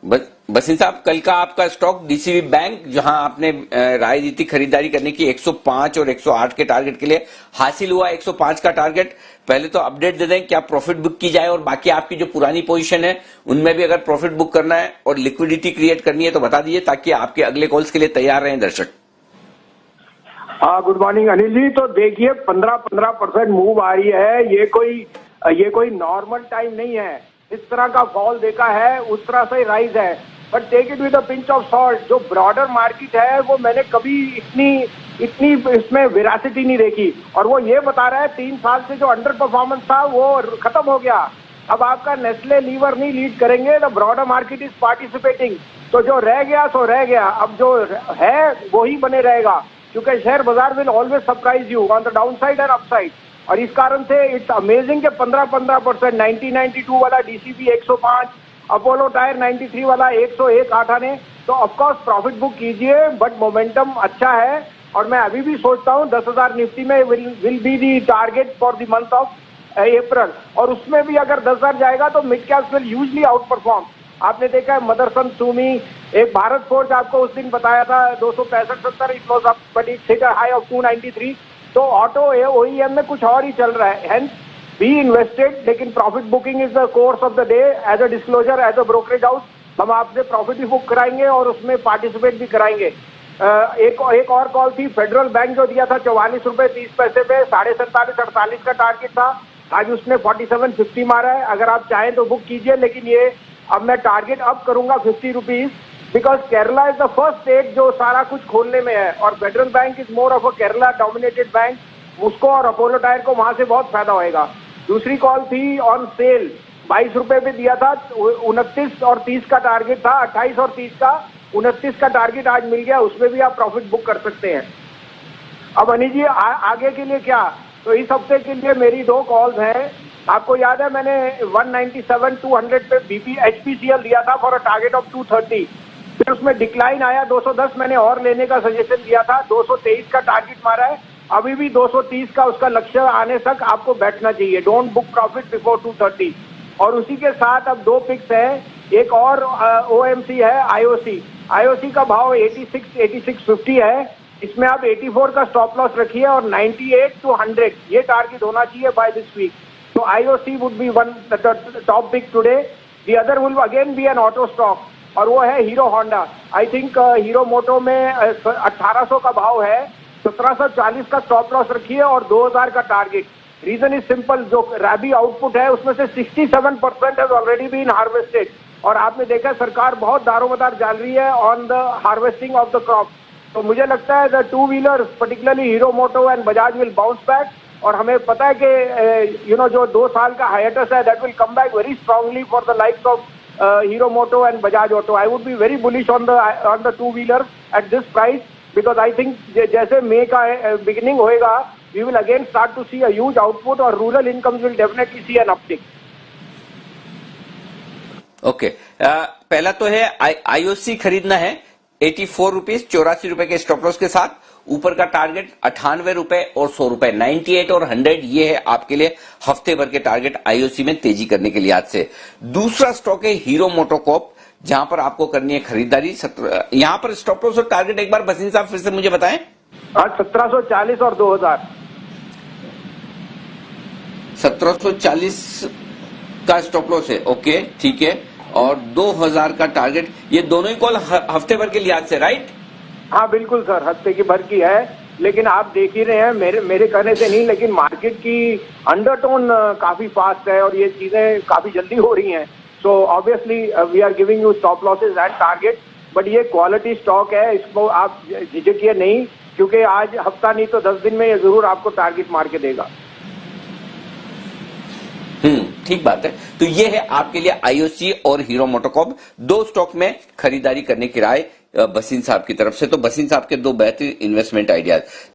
बसिन साहब, कल का आपका स्टॉक डीसीबी बैंक, जहां आपने राय दी थी खरीदारी करने की 105 और 108 के टारगेट के लिए, हासिल हुआ 105 का टारगेट। पहले तो अपडेट दे दें, क्या प्रॉफिट बुक की जाए, और बाकी आपकी जो पुरानी पोजीशन है उनमें भी अगर प्रॉफिट बुक करना है और लिक्विडिटी क्रिएट करनी है तो बता दीजिए, ताकि आपके अगले कॉल्स के लिए तैयार रहें दर्शक। हाँ, गुड मॉर्निंग अनिल जी। तो देखिए 15% मूव आ रही है। ये कोई नॉर्मल टाइम नहीं है। इस तरह का फॉल देखा है, उस तरह से राइज है, but take it with a pinch of salt. जो ब्रॉडर मार्केट है वो मैंने कभी इतनी इसमें वेरासिटी नहीं देखी। और वो ये बता रहा है 3 साल से जो अंडर परफॉर्मेंस था वो खत्म हो गया। अब आपका नेस्ले लीवर नहीं लीड करेंगे, the broader market is participating. तो जो रह गया सो रह गया, अब जो है वो ही बने रहेगा, क्योंकि शेयर बाजार will always surprise you on the down side and upside. और इस कारण से इट्स अमेजिंग के 15% 1992 वाला डीसीबी 105, अपोलो टायर 93 वाला 101 आने। तो ऑफकोर्स प्रॉफिट बुक कीजिए, बट मोमेंटम अच्छा है। और मैं अभी भी सोचता हूँ 10,000 निफ्टी में will be the target for the month of April. और उसमें भी अगर 10,000 जाएगा तो mid caps will usually out perform. आपने देखा है मदरसन, सुमी, एक भारत फोर्ज आपको उस दिन बताया था 265-70, it was up but it hit a high of 293। तो ऑटो ओईएम में कुछ और ही चल रहा है, हेंस बी इन्वेस्टेड। लेकिन profit booking is the course of the day. As a disclosure, as a brokerage house, हम आपसे प्रॉफिट भी बुक कराएंगे और उसमें पार्टिसिपेट भी कराएंगे। एक और कॉल थी, फेडरल बैंक जो दिया था 44 रुपए 30 पैसे पे, 47.48 का टारगेट था। आज उसने 47.50 मारा है। अगर आप चाहें तो बुक कीजिए, लेकिन ये अब मैं टारगेट अप करूंगा 50 rupees, because Kerala is the first state जो सारा कुछ खोलने में है, और federal bank is more of a Kerala dominated bank. उसको और अपोलो टायर को वहां से बहुत फायदा होएगा। दूसरी कॉल थी ऑन सेल, 22 रुपए पे दिया था, 29 और 30 का टारगेट था, 28 और 30 का, 29 का टारगेट आज मिल गया, उसमें भी आप प्रॉफिट बुक कर सकते हैं। अब अनिल जी आगे के लिए क्या, तो इस हफ्ते के लिए मेरी 2 कॉल्स हैं। आपको याद है मैंने 197-200 पे बीपी एचपीसीएल दिया था फॉर अ टारगेट ऑफ 230। फिर उसमें डिक्लाइन आया 210, मैंने और लेने का सजेशन दिया था, 223 का टारगेट मारा है। अभी भी 230 का उसका लक्ष्य आने तक आपको बैठना चाहिए। Don't book profit before 230। और उसी के साथ अब 2 पिक्स है, एक और ओएमसी है, आईओसी का भाव 86-50 है। इसमें आप 84 का स्टॉप लॉस रखिए और 98-100 ये टारगेट होना चाहिए by this week. So IOC would be the top pick today. The other will again be an auto stock, और वो है Hero Honda. I think Hero Moto में 1800 का भाव है, 1740 का स्टॉप लॉस रखिए और 2000 का टारगेट। रीजन इज सिंपल, जो रैबी आउटपुट है उसमें से 67% हैज ऑलरेडी बीन हार्वेस्टेड। और आपने देखा सरकार बहुत दारोमदार डाल रही है on the harvesting of the crop. तो मुझे लगता है the 2 wheeler particularly Hero motto and Bajaj will bounce back. और हमें पता है कि जो 2 साल का हाइएटस है, that will come back very strongly for the likes of Hero motto and Bajaj auto. I would be very bullish on the 2 wheeler at this price, because I think जैसे मई का बिगिनिंग होएगा, we will again start to see a huge output और rural incomes will definitely see an uptick. Okay, पहला तो है IOC खरीदना है 84 रुपीज 84 रुपए के स्टॉप लॉस के साथ। ऊपर का टारगेट 98 रुपए और 100 रुपए, 98 और 100 ये है आपके लिए हफ्ते भर के टारगेट आईओसी में तेजी करने के लिहाज से। दूसरा स्टॉक है हीरो मोटोकॉर्प, जहां पर आपको करनी है खरीदारी। यहां पर स्टॉप लॉस और टारगेट एक बार बसिन साहब फिर से मुझे बताएं। 1740 और 2000। 1740 का स्टॉप लॉस है, ओके ठीक है, और 2000 का टारगेट। ये दोनों ही कॉल हफ्ते भर के लिहाज से, राइट? हाँ बिल्कुल सर, हफ्ते की भर की है। लेकिन आप देख ही रहे हैं, मेरे कहने से नहीं, लेकिन मार्केट की अंडरटोन काफी फास्ट है और ये चीजें काफी जल्दी हो रही हैं। So obviously we are giving you stop losses and target, but ये क्वालिटी स्टॉक है, इसको आप झिझकिए नहीं, क्योंकि आज हफ्ता नहीं तो 10 दिन में ये जरूर आपको टारगेट मार के देगा। ठीक बात है। तो ये है आपके लिए आईओसी और हीरो मोटोकॉर्प, 2 स्टॉक में खरीदारी करने की राय बसिन साहब की तरफ से। तो बसिन साहब के 2 बेहतरीन इन्वेस्टमेंट आइडियाज।